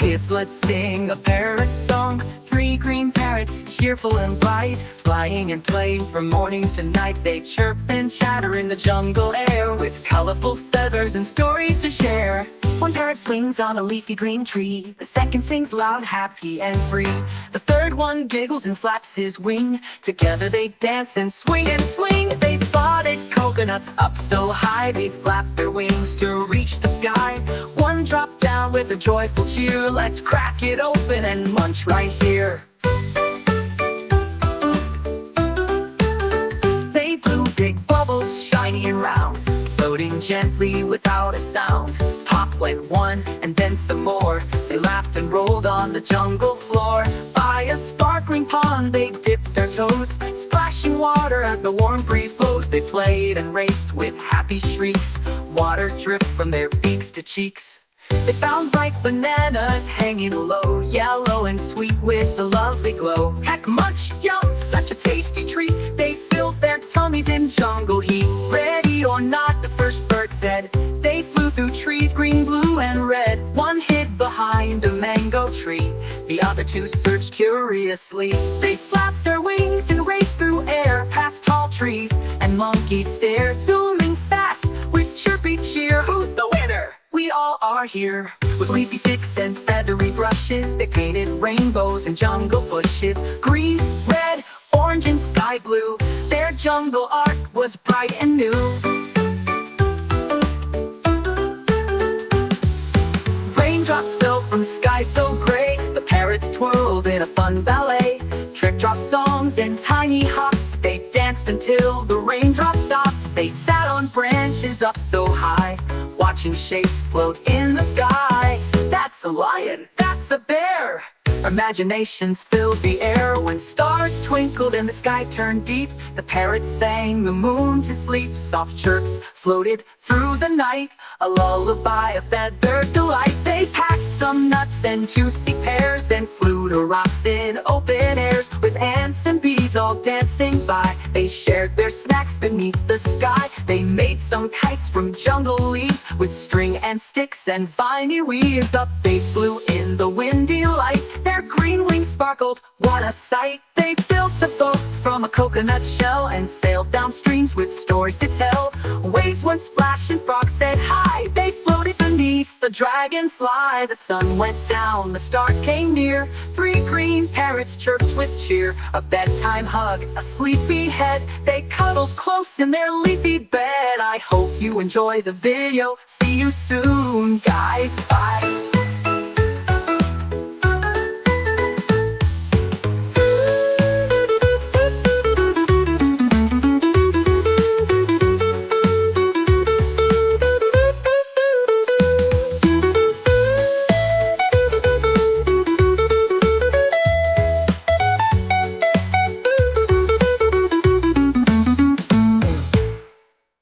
Kids, let's sing a parrot song. Three green parrots, cheerful and bright, flying and playing from morning to night. They chirp and chatter in the jungle air, with colorful feathers and stories to share. One parrot swings on a leafy green tree. The second sings loud, happy and free. The third one giggles and flaps his wing. Together they dance and swing and swing. They spotted coconuts up so high, they flap their wings to reach the sky. One dropped down with a joyful cheer. Let's crack it open and munch right here. They blew big bubbles, shiny and round, floating gently without a sound. Pop went one, and then some more. They laughed and rolled on the jungle floor. By a sparkling pond they dipped their toes, splashing water as the warm breeze blows. They played and raced with happy shrieks, water dripped from their beaks to cheeks. They found ripe bananas hanging low, yellow and sweet with a lovely glow. Heck, munch, yum, such a tasty treat. They filled their tummies in jungle heat. Ready or not, the first bird said. They flew through trees, green, blue, and red. One hid behind a mango tree, the other two searched curiously. They flapped their wings and raced through air, past tall trees and monkeys stare, zooming fast with chirpy cheer. Who's the winner? We all are here. With leafy sticks and feathery brushes, they painted rainbows and jungle bushes. Green, red, orange, and sky blue, their jungle art was bright and new. Raindrops fell from the sky so gray, the parrots twirled in a fun ballet. Trick drop songs and tiny hops, they danced until the raindrop stops. They sat on branches up so high, watching shapes float in the sky. That's a lion, that's a bear. Imaginations filled the air. When stars twinkled and the sky turned deep, the parrots sang the moon to sleep. Soft chirps floated through the night, a lullaby of feathered delight. They packed some nuts and juicy pears, and flew to rocks in open airs. With ants and bees all dancing by, they shared their snacks beneath the sky. They made some kites from jungle leaves, with string and sticks and viney weaves. Up they flew in the windy light, their green wings sparkled, what a sight. They built a boat from a coconut shell, and sailed down streams with stories to tell. Waves went splash and frogs said hi. They floated beneath the dragonfly. The sun went down, the stars came near. Three green parrots chirped with cheer. A bedtime hug, a sleepy head. They cuddled close in their leafy bed. I hope you enjoy the video. See you soon, guys. Bye.